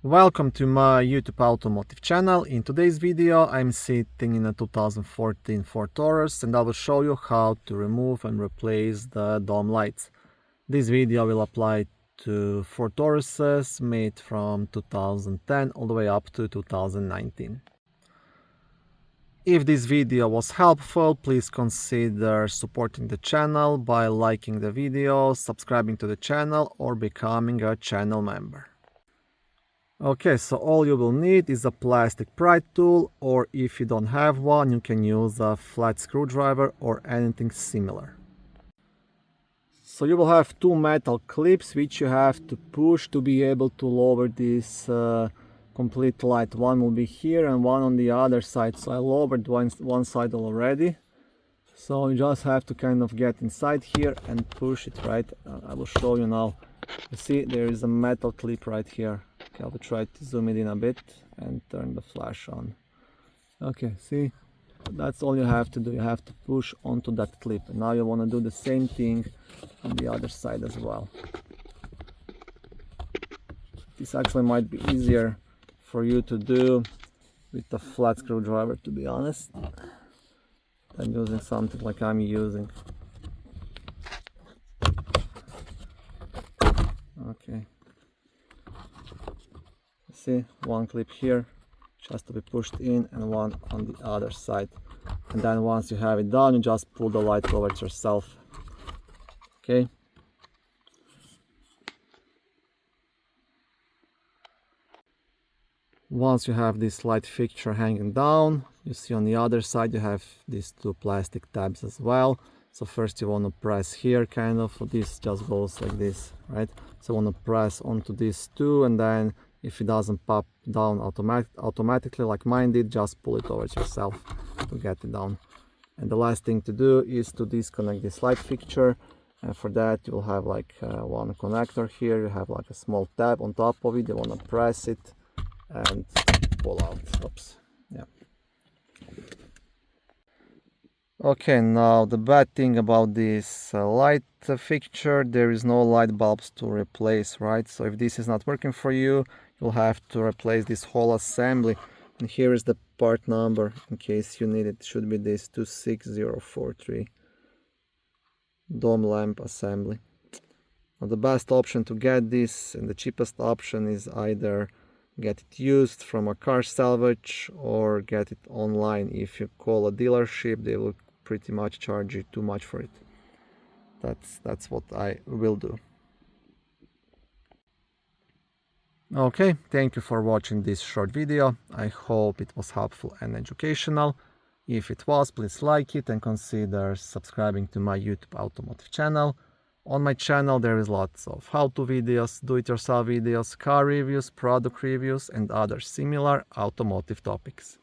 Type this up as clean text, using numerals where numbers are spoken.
Welcome to my YouTube automotive channel. In today's video I'm sitting in a 2014 Ford Taurus and I will show you how to remove and replace the dome lights. This video will apply to Ford Tauruses made from 2010 all the way up to 2019. If this video was helpful, please consider supporting the channel by liking the video, subscribing to the channel or becoming a channel member. Okay, so all you will need is a plastic pry tool, or if you don't have one, you can use a flat screwdriver or anything similar. So you will have two metal clips which you have to push to be able to lower this complete light. One will be here and one on the other side. So I lowered one side already. So you just have to kind of get inside here and push it, right? I will show you now. You see there is a metal clip right here. Okay, I will try to zoom it in a bit and turn the flash on. Okay, see? That's all you have to do. You have to push onto that clip. And now you want to do the same thing on the other side as well. This actually might be easier for you to do with a flat screwdriver, to be honest, than using something like I'm using. Okay. See, one clip here just to be pushed in and one on the other side. And then once you have it done, you just pull the light towards yourself. Okay. Once you have this light fixture hanging down, you see on the other side you have these two plastic tabs as well. So first you want to press here, kind of, this just goes like this, right? So you want to press onto these two, and then if it doesn't pop down automatically like mine did, just pull it towards yourself to get it down. And the last thing to do is to disconnect this light fixture, and for that you will have like one connector here. You have like a small tab on top of it. You want to press it and pull out. Oops. Yeah. Okay, now the bad thing about this light fixture, there is no light bulbs to replace, right? So if this is not working for you, you'll have to replace this whole assembly. And here is the part number in case you need it. It should be this 26043 dome lamp assembly. Now the best option to get this and the cheapest option is either get it used from a car salvage or get it online. If you call a dealership, they will pretty much charge you too much for it. That's what I will do. Okay, thank you for watching this short video. I hope it was helpful and educational. If it was, please like it and consider subscribing to my YouTube automotive channel. On my channel there is lots of how-to videos, do-it-yourself videos, car reviews, product reviews and other similar automotive topics.